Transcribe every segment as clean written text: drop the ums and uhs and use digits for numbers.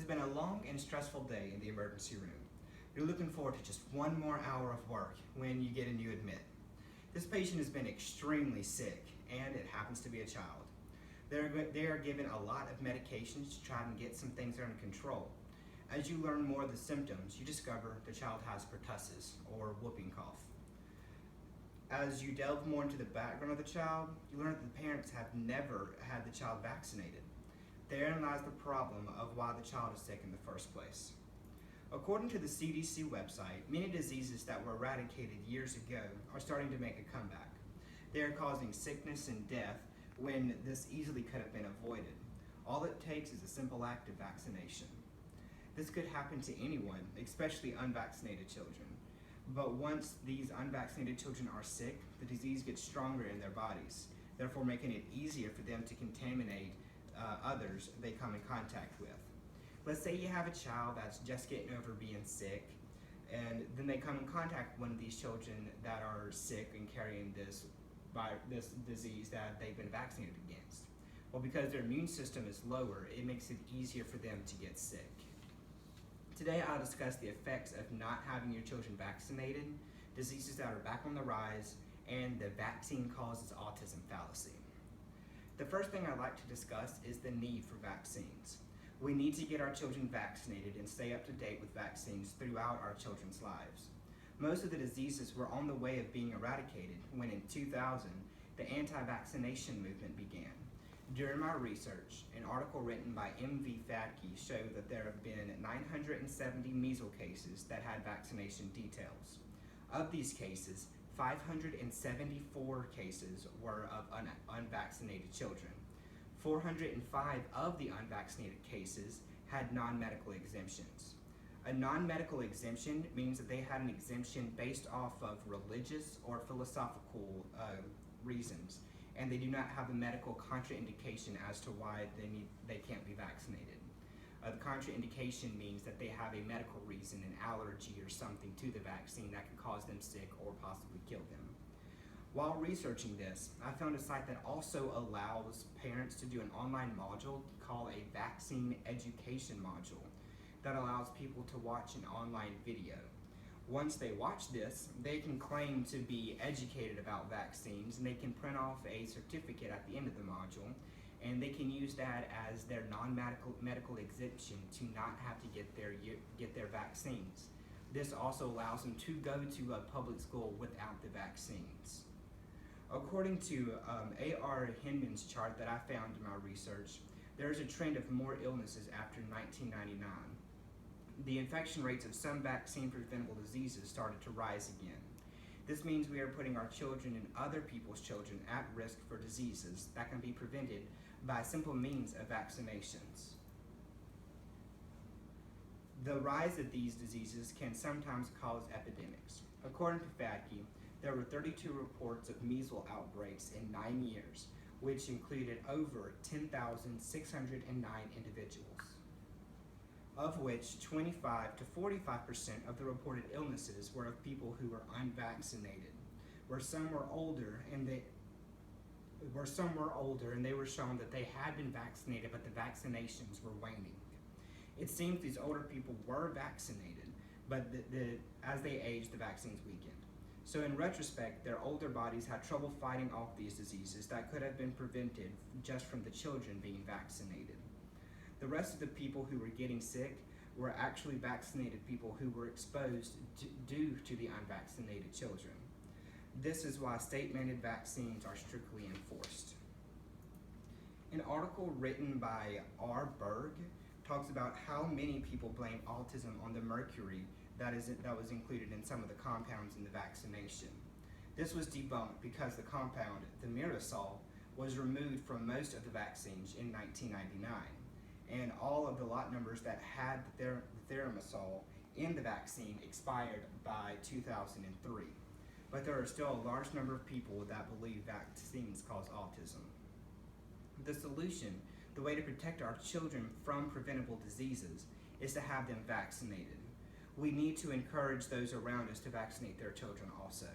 been a long and stressful day in the emergency room. You're looking forward to just one more hour of work when you get a new admit. This patient has been extremely sick, and it happens to be a child. They are given a lot of medications to try and get some things under control. As you learn more of the symptoms, you discover the child has pertussis, or whooping cough. As you delve more into the background of the child, you learn that the parents have never had the child vaccinated. Therein lies the problem of why the child is sick in the first place. According to the CDC website, many diseases that were eradicated years ago are starting to make a comeback. They are causing sickness and death when this easily could have been avoided. All it takes is a simple act of vaccination. This could happen to anyone, especially unvaccinated children. But once these unvaccinated children are sick, the disease gets stronger in their bodies, therefore making it easier for them to contaminate others they come in contact with. Let's say you have a child that's just getting over being sick, and then they come in contact with one of these children that are sick and carrying this disease that they've been vaccinated against. Well, because their immune system is lower, it makes it easier for them to get sick. Today I'll discuss the effects of not having your children vaccinated, diseases that are back on the rise, and the vaccine causes autism fallacy. The first thing I'd like to discuss is the need for vaccines. We need to get our children vaccinated and stay up to date with vaccines throughout our children's lives. Most of the diseases were on the way of being eradicated when in 2000, the anti-vaccination movement began. During my research, an article written by M.V. Fadke showed that there have been 970 measles cases that had vaccination details. Of these cases, 574 cases were of unvaccinated children. 405 of the unvaccinated cases had non-medical exemptions. A non-medical exemption means that they had an exemption based off of religious or philosophical reasons, and they do not have a medical contraindication as to why they can't be vaccinated. The contraindication means that they have a medical reason, an allergy or something to the vaccine that could cause them sick or possibly kill them. While researching this, I found a site that also allows parents to do an online module called a vaccine education module that allows people to watch an online video. Once they watch this, they can claim to be educated about vaccines, and they can print off a certificate at the end of the module, and they can use that as their non-medical exemption to not have to get their vaccines. This also allows them to go to a public school without the vaccines. According to A.R. Hinman's chart that I found in my research, there is a trend of more illnesses after 1999. The infection rates of some vaccine-preventable diseases started to rise again. This means we are putting our children and other people's children at risk for diseases that can be prevented by simple means of vaccinations. The rise of these diseases can sometimes cause epidemics. According to Fadke, there were 32 reports of measles outbreaks in 9 years, which included over 10,609 individuals, of which 25 to 45% of the reported illnesses were of people who were unvaccinated, where some were older and they were shown that they had been vaccinated, but the vaccinations were waning. It seems these older people were vaccinated, but as they aged, the vaccines weakened. So in retrospect, their older bodies had trouble fighting off these diseases that could have been prevented just from the children being vaccinated. The rest of the people who were getting sick were actually vaccinated people who were exposed due to the unvaccinated children. This is why state-mandated vaccines are strictly enforced. An article written by R. Berg talks about how many people blame autism on the mercury that was included in some of the compounds in the vaccination. This was debunked because the compound, the thimerosal, was removed from most of the vaccines in 1999, and all of the lot numbers that had the thimerosal in the vaccine expired by 2003. But there are still a large number of people that believe vaccines cause autism. The solution, the way to protect our children from preventable diseases, is to have them vaccinated. We need to encourage those around us to vaccinate their children also.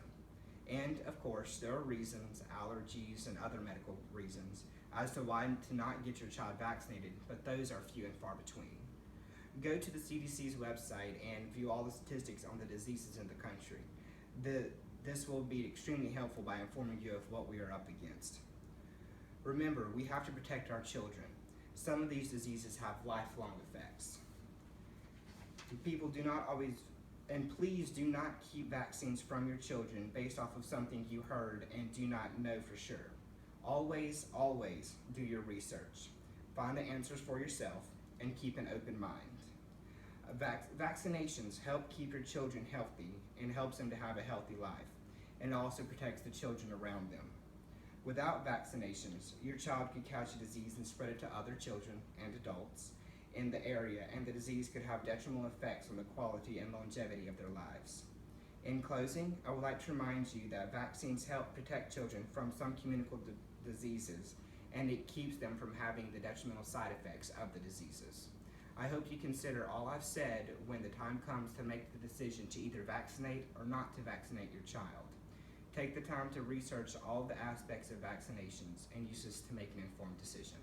And of course, there are reasons, allergies and other medical reasons, as to why to not get your child vaccinated, but those are few and far between. Go to the CDC's website and view all the statistics on the diseases in the country. This will be extremely helpful by informing you of what we are up against. Remember, we have to protect our children. Some of these diseases have lifelong effects. People do not always, and please do not keep vaccines from your children based off of something you heard and do not know for sure. Always, always do your research. Find the answers for yourself and keep an open mind. Vaccinations help keep your children healthy and helps them to have a healthy life, and also protects the children around them. Without vaccinations, your child could catch a disease and spread it to other children and adults in the area, and the disease could have detrimental effects on the quality and longevity of their lives. In closing, I would like to remind you that vaccines help protect children from some communicable diseases, and it keeps them from having the detrimental side effects of the diseases. I hope you consider all I've said when the time comes to make the decision to either vaccinate or not to vaccinate your child. Take the time to research all the aspects of vaccinations and use this to make an informed decision.